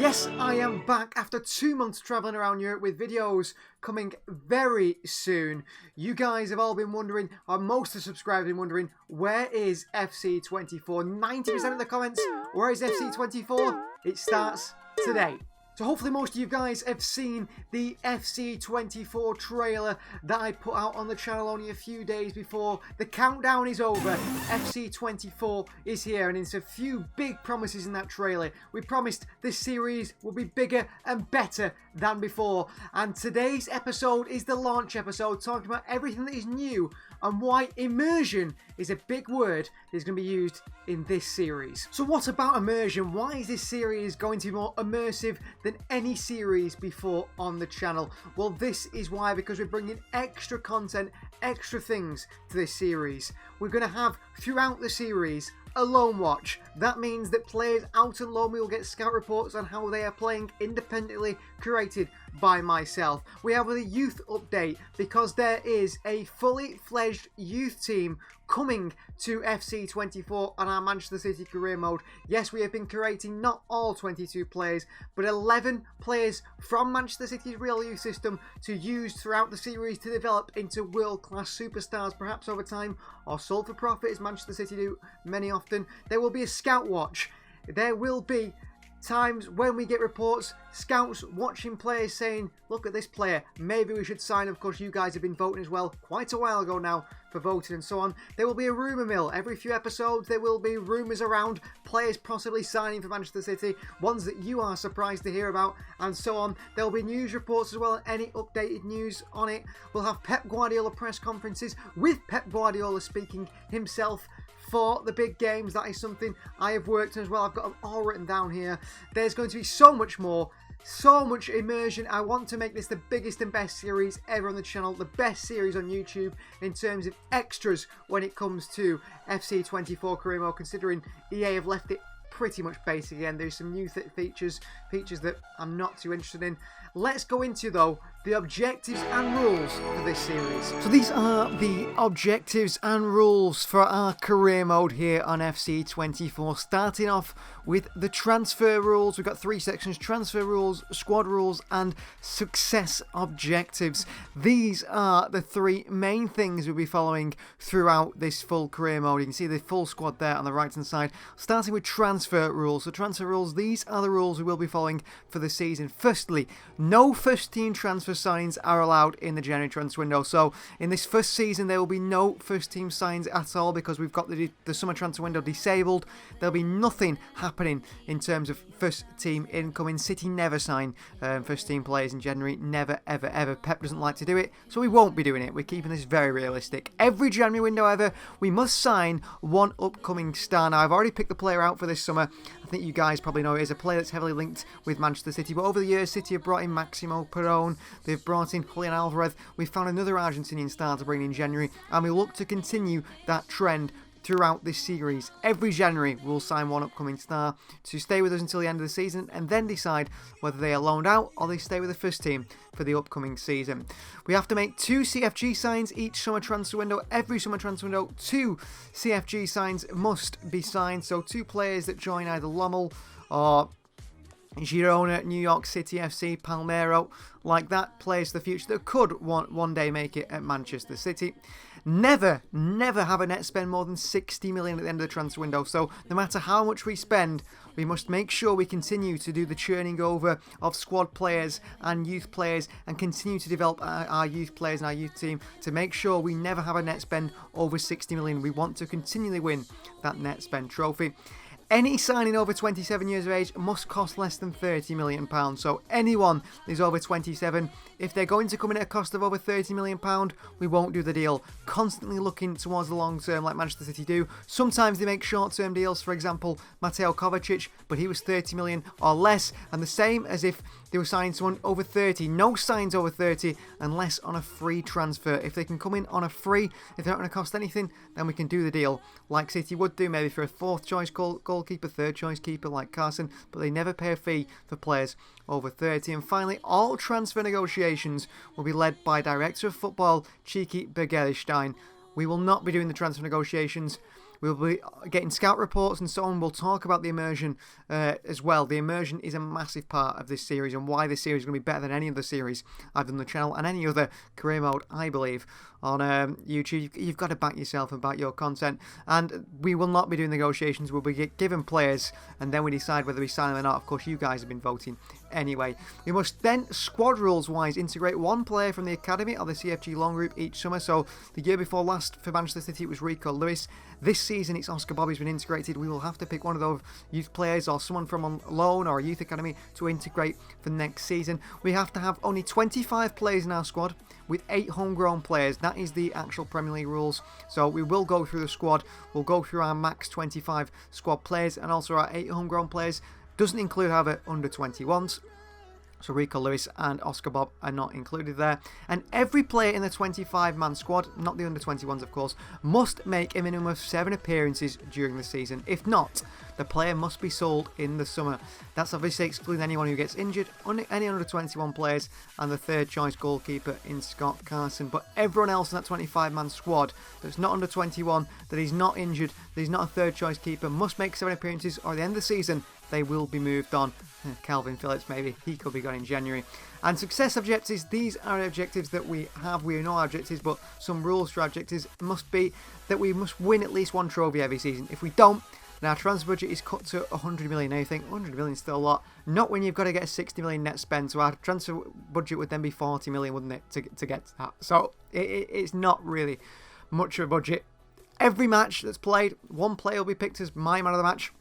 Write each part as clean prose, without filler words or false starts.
Yes, I am back after 2 months travelling around Europe with videos coming very soon. You guys have all been wondering, or most of the subscribers have been wondering, where is FC24? 90% of the comments, where is FC24? It starts today. So hopefully most of you guys have seen the FC24 trailer that I put out on the channel only a few days before. The countdown is over. FC24 is here, and it's a few big promises in that trailer. We promised this series will be bigger and better than before. And today's episode is the launch episode, talking about everything that is new and why immersion is a big word that is going to be used in this series. So what about immersion? Why is this series going to be more immersive than any series before on the channel? Well, this is why, because we're bringing extra content, extra things to this series. We're going to have throughout the series a loan watch. That means that players out on loan will get scout reports on how they are playing, independently curated by myself. We have a youth update because there is a fully fledged youth team coming to FC24 on our Manchester City career mode. Yes, we have been curating not all 22 players, but 11 players from Manchester City's real youth system to use throughout the series to develop into world-class superstars, perhaps over time, or sold for profit as Manchester City do many often. There will be a scout watch. There will be times when we get reports, scouts watching players saying, look at this player, maybe we should sign. Of course, you guys have been voting as well quite a while ago now for voting and so on. There will be a rumour mill. Every few episodes there will be rumours around players possibly signing for Manchester City, ones that you are surprised to hear about, and so on. There will be news reports as well, any updated news on it. We'll have Pep Guardiola press conferences with Pep Guardiola speaking himself for the big games. That is something I have worked on as well. I've got them all written down here. There's going to be so much more, so much immersion. I want to make this the biggest and best series ever on the channel, the best series on YouTube in terms of extras when it comes to FC24 career mode, considering EA have left it pretty much basic again. There's some new features that I'm not too interested in. Let's go into, though, the objectives and rules for this series. So these are the objectives and rules for our career mode here on FC24. Starting off with the transfer rules. We've got 3 sections: transfer rules, squad rules, and success objectives. These are the 3 main things we'll be following throughout this full career mode. You can see the full squad there on the right hand side. Starting with transfer rules. So transfer rules, these are the rules we will be following for the season. Firstly, no first team transfer signings are allowed in the January transfer window. So in this first season there will be no first team signs at all because we've got the summer transfer window disabled. There'll be nothing happening in terms of first team incoming. City never sign first team players in January. Never, ever, ever. Pep doesn't like to do it, so we won't be doing it. We're keeping this very realistic. Every January window ever, we must sign one upcoming star. Now, I've already picked the player out for this summer. I think you guys probably know it is a player that's heavily linked with Manchester City, but over the years City have brought in Maximo Perón, they've brought in Julian Alvarez. We found another Argentinian star to bring in January, and we look to continue that trend throughout this series. Every January we'll sign one upcoming star to stay with us until the end of the season, and then decide whether they are loaned out or they stay with the first team for the upcoming season. We have to make 2 CFG signs each summer transfer window. Every summer transfer window, 2 CFG signs must be signed. So 2 players that join either Lommel or Girona, New York City FC, Palmero, like that, players for the future that could one day make it at Manchester City. Never have a net spend more than 60 million at the end of the transfer window. So no matter how much we spend, we must make sure we continue to do the churning over of squad players and youth players and continue to develop our youth players and our youth team to make sure we never have a net spend over 60 million. We want to continually win that net spend trophy. Any signing over 27 years of age must cost less than £30 million. So anyone who's over 27, if they're going to come in at a cost of over £30 million, we won't do the deal. Constantly looking towards the long term like Manchester City do. Sometimes they make short-term deals, for example, Mateo Kovacic, but he was 30 million or less, and the same as if they were signing someone over 30. No signs over 30 unless on a free transfer. If they can come in on a free, if they're not going to cost anything, then we can do the deal like City would do, maybe for a 4th choice goalkeeper, 3rd choice keeper like Carson, but they never pay a fee for players over 30. And finally, all transfer negotiations will be led by Director of Football Cheeky Bergerstein. We will not be doing the transfer negotiations. We'll be getting scout reports and so on. We'll talk about the Immersion as well. The Immersion is a massive part of this series and why this series is going to be better than any other series I've done on the channel and any other career mode, I believe, on YouTube. You've got to back yourself and back your content. And we will not be doing negotiations. We'll be given players and then we decide whether we sign them or not. Of course, you guys have been voting anyway. We must then, squad rules wise, integrate one player from the academy or the CFG loan group each summer. So the year before last for Manchester City it was Rico Lewis. This season it's Oscar Bobby's been integrated. We will have to pick one of those youth players or someone from on loan or a youth academy to integrate for next season. We have to have only 25 players in our squad with 8 homegrown players. That is the actual Premier League rules. So we will go through the squad. We'll go through our max 25 squad players and also our 8 homegrown players. Doesn't include, however, under 21s. So Rico Lewis and Oscar Bob are not included there. And every player in the 25-man squad, not the under-21s of course, must make a minimum of 7 appearances during the season. If not, the player must be sold in the summer. That's obviously excluding anyone who gets injured, any under-21 players, and the third choice goalkeeper in Scott Carson. But everyone else in that 25-man squad that's not under 21, that is not injured, that is not a third choice keeper, must make 7 appearances, or at the end of the season, they will be moved on. Calvin Phillips, maybe. He could be gone in January. And success objectives, these are objectives that we have. We know our objectives, but some rules for our objectives must be that we must win at least 1 trophy every season. If we don't, then our transfer budget is cut to 100 million. Now you think 100 million is still a lot. Not when you've got to get a 60 million net spend. So our transfer budget would then be 40 million, wouldn't it, to get to that. So it's not really much of a budget. Every match that's played, one player will be picked as my man of the match.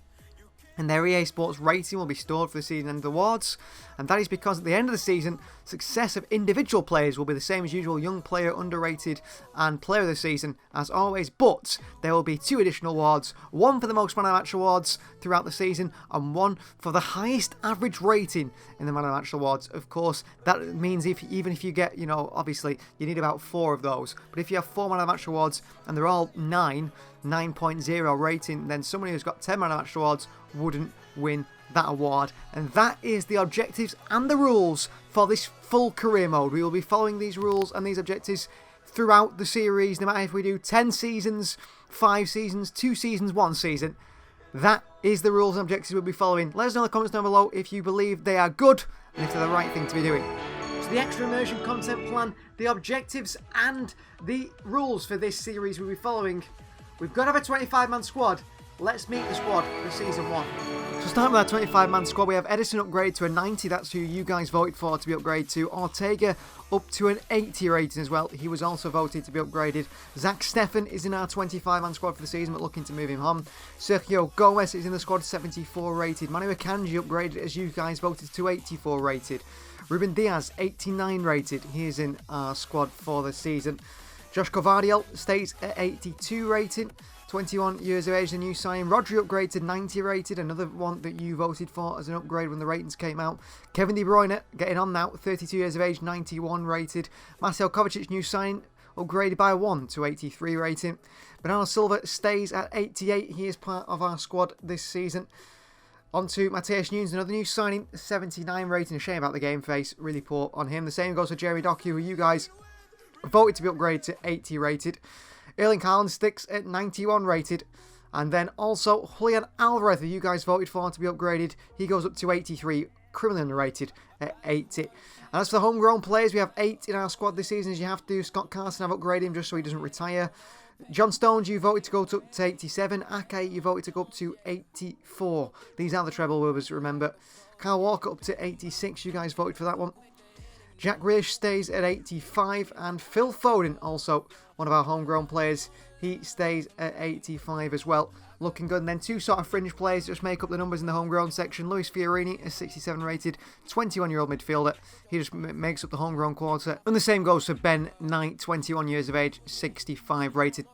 And their EA Sports rating will be stored for the season end awards, and that is because at the end of the season, success of individual players will be the same as usual: young player, underrated, and player of the season as always. But there will be 2 additional awards: one for the most man of the match awards throughout the season, and one for the highest average rating in the man of the match awards. Of course, that means even if you get, obviously you need about 4 of those. But if you have 4 man of the match awards and they're all 9.0 rating, then someone who's got 10 man of the match awards wouldn't win that award. And that is the objectives and the rules for this full career mode. We will be following these rules and these objectives throughout the series, no matter if we do 10 seasons, 5 seasons, 2 seasons, 1 season. That is the rules and objectives we'll be following. Let us know in the comments down below if you believe they are good and if they're the right thing to be doing. So the extra immersion content plan, the objectives and the rules for this series we'll be following. We've got to have a 25-man squad. Let's meet the squad for Season 1. So starting with our 25-man squad, we have Edison upgrade to a 90. That's who you guys voted for to be upgraded to. Ortega up to an 80 rating as well. He was also voted to be upgraded. Zach Steffen is in our 25-man squad for the season, but looking to move him on. Sergio Gomez is in the squad, 74 rated. Manu Akanji upgraded as you guys voted to 84 rated. Ruben Diaz, 89 rated. He is in our squad for the season. Josh Covardiel stays at 82 rating. 21 years of age, the new signing. Rodri upgrade to 90 rated, another one that you voted for as an upgrade when the ratings came out. Kevin De Bruyne getting on now, 32 years of age, 91 rated. Marcel Kovacic, new signing, upgraded by 1 to 83 rating. Bernardo Silva stays at 88, he is part of our squad this season. On to Matthias Nunes, another new signing, 79 rating. A shame about the game face, really poor on him. The same goes for Jeremy Doku, who you guys voted to be upgraded to 80 rated. Erling Haaland sticks at 91 rated. And then also Julian Alvarez, who you guys voted for to be upgraded. He goes up to 83, criminally underrated at 80. And as for the homegrown players, we have 8 in our squad this season, as you have to. Scott Carson, I've upgraded him just so he doesn't retire. John Stones, you voted to go up to 87. Ake, you voted to go up to 84. These are the treble winners, remember. Kyle Walker up to 86. You guys voted for that one. Jack Grealish stays at 85, and Phil Foden, also one of our homegrown players, he stays at 85 as well. Looking good. And then 2 sort of fringe players just make up the numbers in the homegrown section. Luis Fiorini is 67 rated, 21-year-old midfielder. He just makes up the homegrown quarter. And the same goes for Ben Knight, 21 years of age, 65 rated.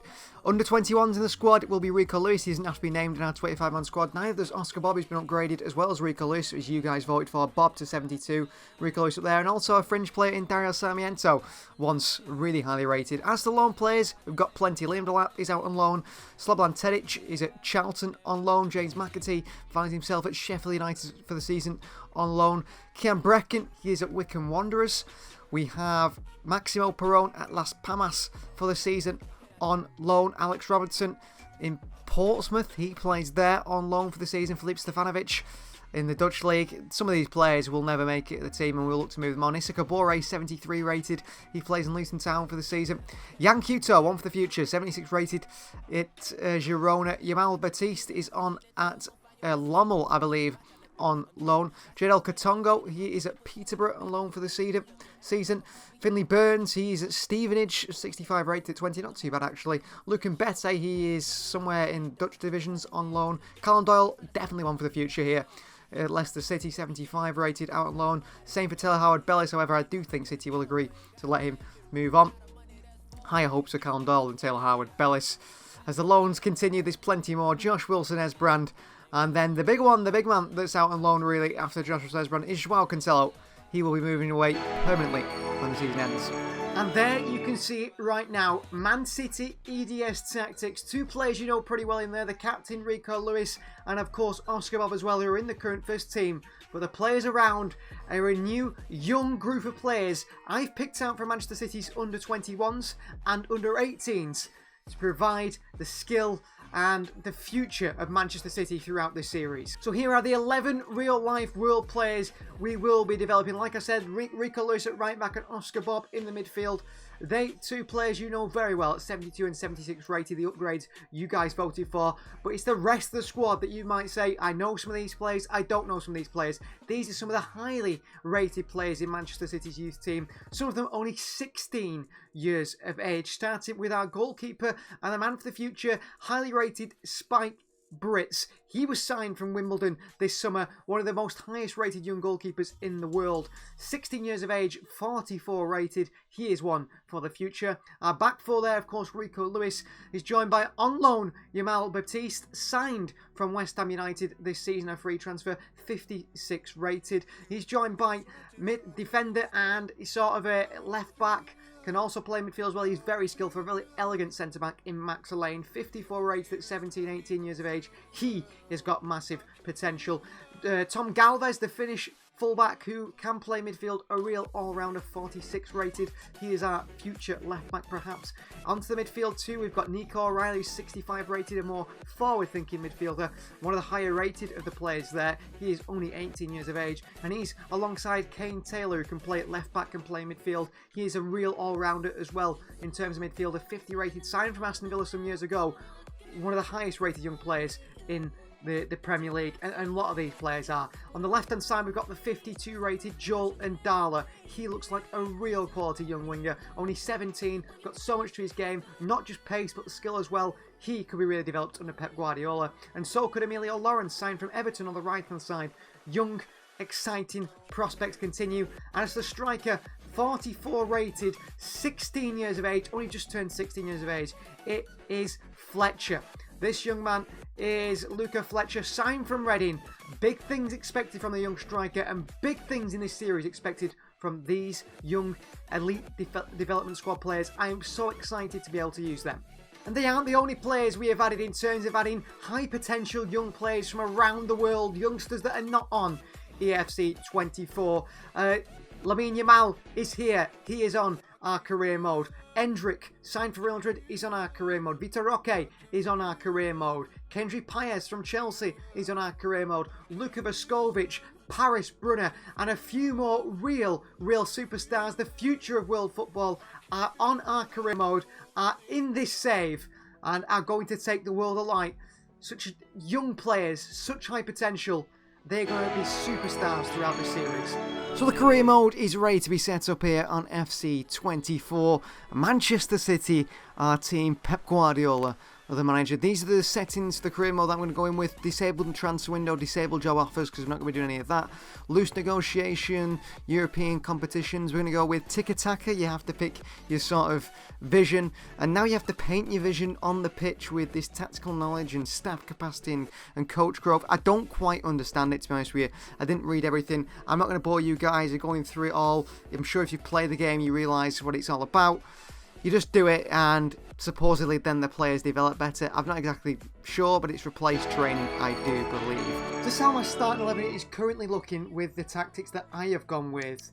Under 21s in the squad will be Rico Lewis. He doesn't have to be named in our 25-man squad. Neither does Oscar Bob, who's been upgraded, as well as Rico Lewis, as you guys voted for. Bob to 72, Rico Lewis up there. And also a fringe player in Dario Sarmiento, once really highly rated. As the loan players, we've got plenty. Liam Delap is out on loan. Slobodan Tedic is at Charlton on loan. James McAtee finds himself at Sheffield United for the season on loan. Kian Brecken, he is at Wycombe Wanderers. We have Maximo Perron at Las Palmas for the season on loan. Alex Robertson in Portsmouth, he plays there on loan for the season. Filip Stefanovic in the Dutch league. Some of these players will never make it to the team and we'll look to move them on. Isaka Bore, 73 rated. He plays in Luton Town for the season. Jan Kuto, one for the future, 76 rated at Girona. Yamal Baptiste is on at Lommel, I believe, on loan. Jadel Katongo, he is at Peterborough on loan for the season. Finley Burns, he's at Stevenage, 65 rated at 20, not too bad actually. Lucan Bette, he is somewhere in Dutch divisions on loan. Callum Doyle, definitely one for the future here. Leicester City, 75 rated, out on loan. Same for Taylor Howard-Bellis, however, I do think City will agree to let him move on. Higher hopes for Callum Doyle than Taylor Howard-Bellis. As the loans continue, there's plenty more. Josh Wilson-Esbrand, and then the big one, the big man that's out on loan really after Josh Wilson-Esbrand is Joao Cancelo. He will be moving away permanently when the season ends. And there you can see it right now. Man City EDS Tactics. Two players you know pretty well in there. The captain, Rico Lewis, and of course Oscar Bob as well, who are in the current first team. But the players around are a new, young group of players I've picked out from Manchester City's under-21s and under-18s to provide the skill and the future of Manchester City throughout this series. So here are the 11 real-life world players we will be developing. Like I said, Rico Lewis at right back and Oscar Bob in the midfield. They two players you know very well at 72 and 76 rated, the upgrades you guys voted for. But it's the rest of the squad that you might say, I know some of these players, I don't know some of these players. These are some of the highly rated players in Manchester City's youth team. Some of them only 16 years of age. Starting with our goalkeeper and the man for the future, highly rated Spike Brits. He was signed from Wimbledon this summer, one of the most highest rated young goalkeepers in the world. 16 years of age, 44 rated. He is one for the future. Our back four there, of course, Rico Lewis is joined by on loan Yamal Baptiste, signed from West Ham United this season, a free transfer, 56 rated. He's joined by mid defender and sort of a left back. Can also play midfield as well. He's very skillful, a really elegant centre-back in Max Lane. 54 rated at 17, 18 years of age. He has got massive potential. Tom Galvez, the Finnish fullback who can play midfield, a real all-rounder, 46 rated. He is our future left-back perhaps. Onto the midfield too, we've got Nico O'Reilly, 65 rated, a more forward-thinking midfielder. One of the higher rated of the players there. He is only 18 years of age, and he's alongside Kane Taylor, who can play at left-back and play midfield. He is a real all-rounder as well in terms of midfielder, 50 rated, signed from Aston Villa some years ago. One of the highest rated young players in the Premier League, and a lot of these players are. On the left hand side we've got the 52 rated Joel Ndala. He looks like a real quality young winger, only 17, got so much to his game, not just pace but the skill as well. He could be really developed under Pep Guardiola, and so could Emilio Lawrence, signed from Everton on the right hand side. Young, exciting prospects continue, and as the striker, 44 rated, 16 years of age, only just turned 16 years of age, it is Fletcher. This young man is Luca Fletcher, signed from Reading. Big things expected from the young striker, and big things in this series expected from these young elite development squad players. I am so excited to be able to use them. And they aren't the only players we have added in terms of adding high potential young players from around the world, youngsters that are not on FC24. Lamine Yamal is here. He is on our career mode. Endrick, signed for Real Madrid, is on our career mode. Vitor Roque is on our career mode. Kendry Paez from Chelsea is on our career mode. Luka Voskovic, Paris Brunner, and a few more real superstars, the future of world football, are on our career mode, are in this save, and are going to take the world alight. Such young players, such high potential. They're going to be superstars throughout the series. So the career mode is ready to be set up here on FC24. Manchester City, our team, Pep Guardiola, the manager. These are the settings for the career mode that I'm going to go in with. Disabled transfer window, disabled job offers, because we're not going to be doing any of that. Loose negotiation, European competitions. We're going to go with tiki-taka. You have to pick your sort of vision, and now you have to paint your vision on the pitch with this tactical knowledge and staff capacity and coach growth. I don't quite understand it, to be honest with you. I didn't read everything. I'm not going to bore you guys with going through it all. I'm sure if you play the game you realise what it's all about. You just do it, and supposedly then the players develop better. I'm not exactly sure, but it's replaced training, I do believe. Just how my starting 11 is currently looking with the tactics that I have gone with.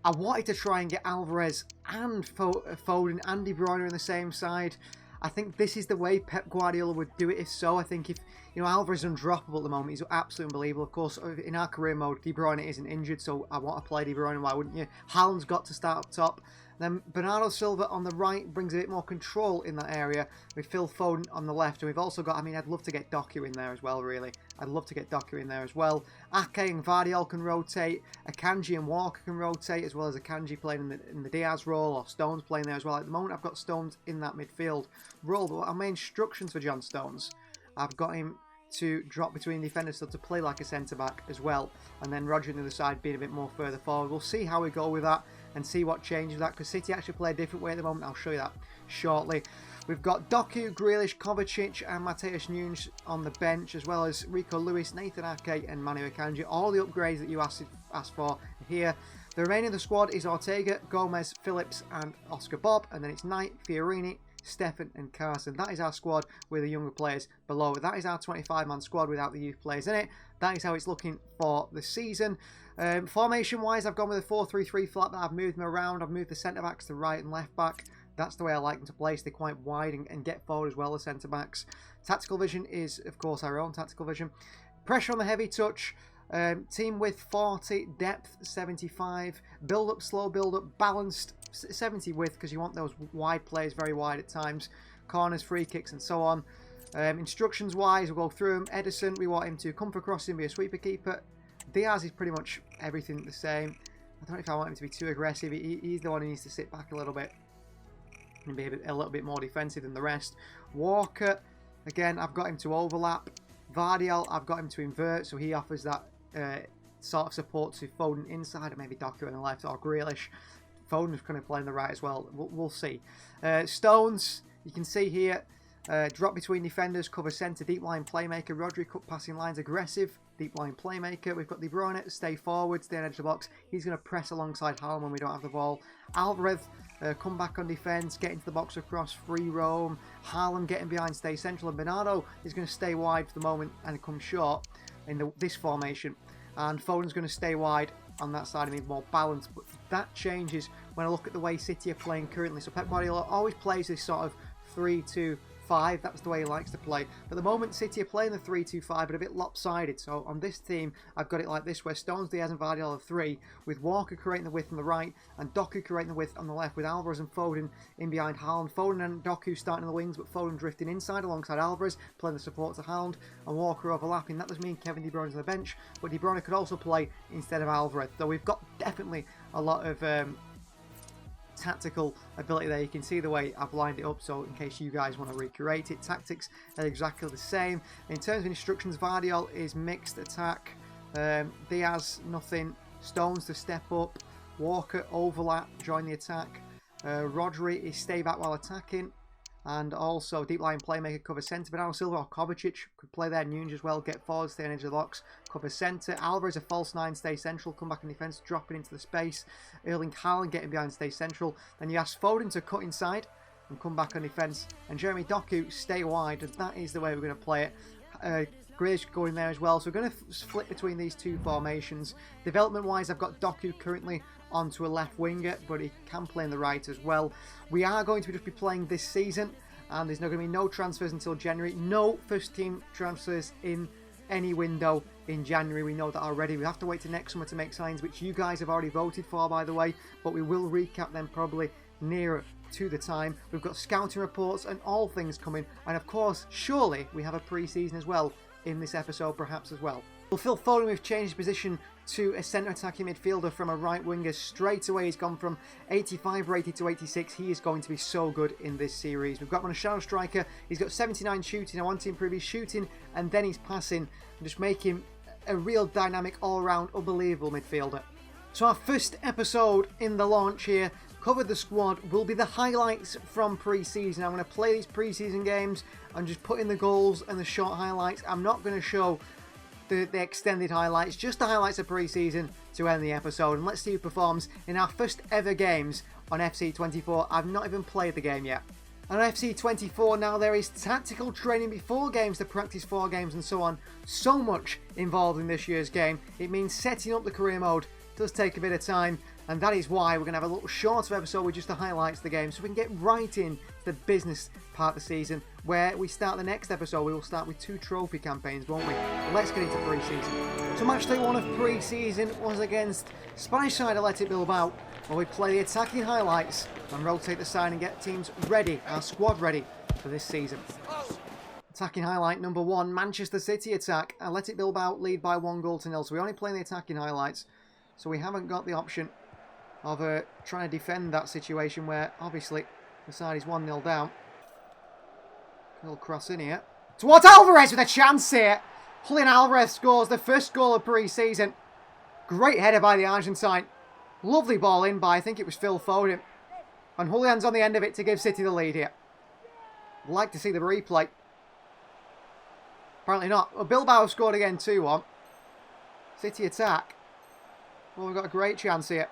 I wanted to try and get Alvarez and Foden and De Bruyne in the same side. I think this is the way Pep Guardiola would do it if so. I think if, you know, Alvarez is undroppable at the moment. He's absolutely unbelievable. Of course, in our career mode, De Bruyne isn't injured, so I want to play De Bruyne. Why wouldn't you? Haaland's got to start up top. Then Bernardo Silva on the right brings a bit more control in that area with Phil Foden on the left. And we've also got, I mean, I'd love to get Doku in there as well, really. I'd love to get Doku in there as well. Ake and Vardiol can rotate. Akanji and Walker can rotate, as well as Akanji playing in the Diaz role, or Stones playing there as well. At the moment, I've got Stones in that midfield role. But what are my instructions for John Stones? I've got him to drop between defenders, so to play like a centre-back as well. And then Roger on the other side being a bit more further forward. We'll see how we go with that and see what changes that, because City actually play a different way at the moment. I'll show you that shortly. We've got Doku, Grealish, Kovacic and Mateus Nunes on the bench, as well as Rico Lewis, Nathan Ake and Manu Akanji. All the upgrades that you asked for here. The remaining of the squad is Ortega, Gomez, Phillips and Oscar Bob. And then it's Knight, Fiorini, Stefan and Carson. That is our squad with the younger players below. That is our 25-man squad without the youth players in it. That is how it's looking for the season. Formation-wise, I've gone with a 4-3-3 flat, that I've moved them around. I've moved the centre-backs to right and left-back. That's the way I like them to play, so they're quite wide and get forward as well as centre-backs. Tactical vision is, of course, our own tactical vision. Pressure on the heavy touch. Team width 40, depth 75, build up, slow build up, balanced 70 width, because you want those wide players very wide at times, corners, free kicks and so on. Instructions wise, we'll go through them. Edison, we want him to come for crossing, be a sweeper keeper. Diaz is pretty much everything the same. I don't know if I want him to be too aggressive. He's the one who needs to sit back a little bit and be a little bit more defensive than the rest. Walker, again, I've got him to overlap. Vardiol, I've got him to invert, so he offers that sort of support to Foden inside, and maybe Doku on the left, or Grealish. Foden's going to play on the right as well. We'll see. Stones, you can see here, drop between defenders, cover centre, deep line playmaker. Rodri, cut passing lines, aggressive, deep line playmaker. We've got De Bruyne, stay forward, stay on edge of the box. He's going to press alongside Haaland when we don't have the ball. Alvarez, come back on defence, get into the box across, free roam. Haaland getting behind, stay central. And Bernardo is going to stay wide for the moment and come short in this formation. And Foden's going to stay wide on that side and be more balanced. But that changes when I look at the way City are playing currently. So Pep Guardiola always plays this sort of 3-2-5. That's the way he likes to play. But at the moment, City are playing the 3-2-5, but a bit lopsided. So on this team, I've got it like this, where Stones, Diaz and Vardiol are 3, with Walker creating the width on the right and Doku creating the width on the left, with Alvarez and Foden in behind Haaland. Foden and Doku starting in the wings, but Foden drifting inside alongside Alvarez, playing the support to Haaland, and Walker overlapping. That does mean Kevin De Bruyne's on the bench, but De Bruyne could also play instead of Alvarez. So we've got definitely a lot of tactical ability there. You can see the way I've lined it up, so in case you guys want to recreate it, tactics are exactly the same. In terms of instructions, Vardiol is mixed attack, Diaz nothing, Stones to step up, Walker overlap, join the attack, Rodri is stay back while attacking, and also deep line playmaker, cover centre. Bernardo Silva or Kovacic could play there. Nunes as well, get forward, stay on edge of the box, cover centre. Alvarez a false 9, stay central, come back in defence, dropping into the space. Erling Haaland getting behind, stay central. Then you ask Foden to cut inside and come back on defence, and Jeremy Doku stay wide, and that is the way we're going to play it. Grealish going there as well, so we're going to flip between these two formations. Development wise, I've got Doku currently onto a left winger, but he can play in the right as well. We are going to just be playing this season, and there's not going to be no transfers until January. No first team transfers in any window in January. We know that already. We have to wait till next summer to make signs, which you guys have already voted for, by the way, but we will recap them probably nearer to the time. We've got scouting reports and all things coming, and of course, surely we have a pre-season as well in this episode, perhaps as well. Well, Phil Foden, we've changed his position to a centre attacking midfielder from a right winger. Straight away, he's gone from 85 rated to 86. He is going to be so good in this series. We've got him on a shadow striker. He's got 79 shooting. I want to improve his shooting and then his passing and just make him a real dynamic, all-round, unbelievable midfielder. So our first episode in the launch here, covered the squad, will be the highlights from pre-season. I'm going to play these pre-season games and just put in the goals and the short highlights. I'm not going to show the extended highlights, just the highlights of pre-season to end the episode. And let's see who performs in our first ever games on FC24. I've not even played the game yet. On FC24 now, there is tactical training before games to practice for games and so on. So much involved in this year's game. It means setting up the career mode does take a bit of time, And that is why we're going to have a little shorter episode with just the highlights of the game, so we can get right into the business part of the season, where we start the next episode. We will start with 2 trophy campaigns, won't we? Let's get into pre-season. So match day 1 of pre-season was against Spanish side Athletic Bilbao, where we play the attacking highlights and rotate the side and get teams ready, our squad ready for this season. Attacking highlight number 1, Manchester City attack. Athletic Bilbao lead by 1-0. So we only play the attacking highlights, so we haven't got the option of trying to defend that situation where obviously the side is 1-0 down. A little cross in here. Towards Alvarez with a chance here. Julian Alvarez scores the first goal of pre-season. Great header by the Argentine. Lovely ball in by, I think it was Phil Foden. And Julian's on the end of it to give City the lead here. I'd like to see the replay. Apparently not. Well, Bilbao scored again 2-1. City attack. Well, we've got a great chance here.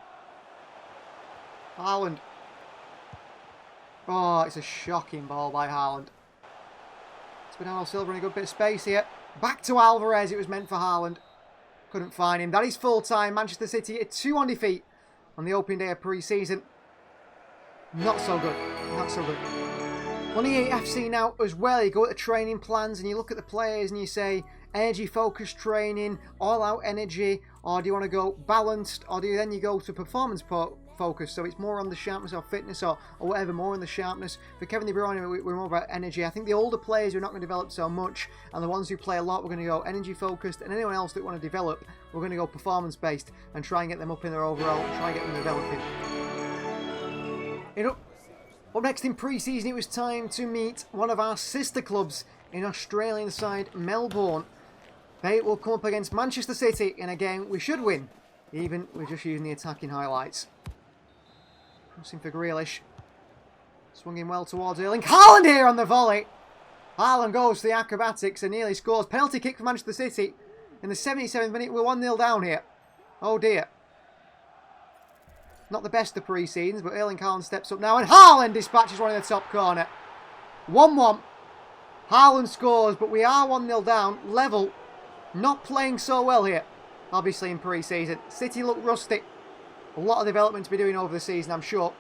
Haaland. Oh, it's a shocking ball by Haaland. It's Bernardo Silva in a good bit of space here. Back to Alvarez. It was meant for Haaland. Couldn't find him. That is full time. Manchester City at 2 defeat on the opening day of pre-season. Not so good. Not so good. On EA FC now as well, you go at the training plans and you look at the players and you say energy focused training, all out energy, or do you want to go balanced, or do you then go to performance focus, so it's more on the sharpness or fitness or whatever, more on the sharpness. For Kevin De Bruyne, we're more about energy. I think the older players are not going to develop so much, and the ones who play a lot, we're going to go energy focused, and anyone else that want to develop, we're going to go performance based and try and get them up in their overall and try and get them developing. Up next in pre-season, it was time to meet one of our sister clubs in Australian side Melbourne. They will come up against Manchester City in a game we should win, even we're just using the attacking highlights. Crossing for Grealish. Swung in well towards Erling Haaland here on the volley. Haaland goes to the acrobatics and nearly scores. Penalty kick for Manchester City in the 77th minute. We're 1-0 down here. Oh dear. Not the best of pre-seasons, but Erling Haaland steps up now and Haaland dispatches one in the top corner. 1-1. Haaland scores, but we are 1-0 down. Level. Not playing so well here, obviously, in pre-season. City look rusty. A lot of development to be doing over the season, I'm sure.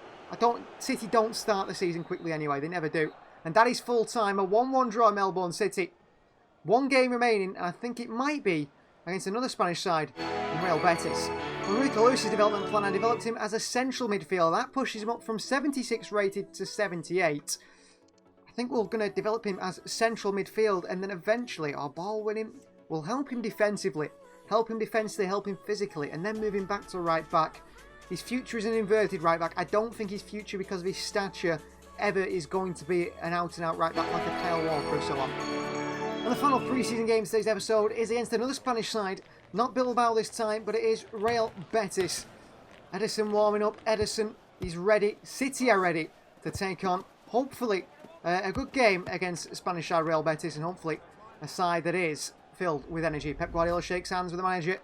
City don't start the season quickly anyway. They never do. And that is full time. A 1-1 draw Melbourne City. 1 game remaining, and I think it might be against another Spanish side in Real Betis. Enrico Lewis's development plan, I developed him as a central midfielder. That pushes him up from 76 rated to 78. I think we're going to develop him as central midfield, and then eventually our ball winning will help him defensively, help him physically, and then move him back to right back. His future is an inverted right back. I don't think his future, because of his stature, ever is going to be an out-and-out right back like a Kyle Walker or so on. And the final pre-season game of today's episode is against another Spanish side. Not Bilbao this time, but it is Real Betis. Ederson warming up. Ederson is ready. City are ready to take on, hopefully, a good game against Spanish side Real Betis, and hopefully a side that is filled with energy. Pep Guardiola shakes hands with the manager.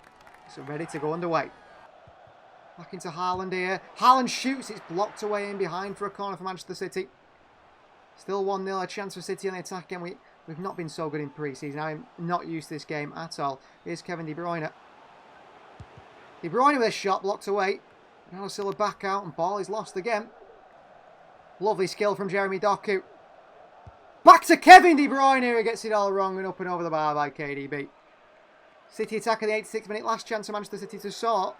So ready to go underway. Back into Haaland here. Haaland shoots. It's blocked away in behind for a corner for Manchester City. Still 1-0. A chance for City on the attack again. We've not been so good in pre-season. I'm not used to this game at all. Here's Kevin De Bruyne. De Bruyne with a shot blocked away. Now Silva back out and ball is lost again. Lovely skill from Jeremy Doku. Back to Kevin De Bruyne here. He gets it all wrong and up and over the bar by KDB. City attack at the 86th minute. Last chance for Manchester City to sort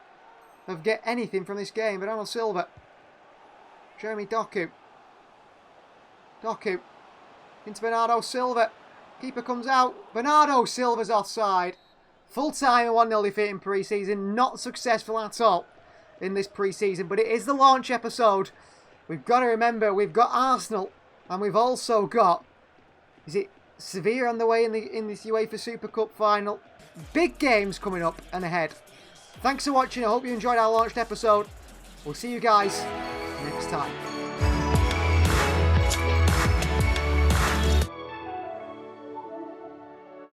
of get anything from this game. Bernardo Silva. Jeremy Doku. Doku. Into Bernardo Silva. Keeper comes out. Bernardo Silva's offside. Full time, a 1-0 defeat in pre-season. Not successful at all in this pre-season. But it is the launch episode. We've got to remember, we've got Arsenal. And we've also got, is it Sevilla on the way in this UEFA Super Cup final? Big games coming up and ahead. Thanks for watching. I hope you enjoyed our launched episode. We'll see you guys next time.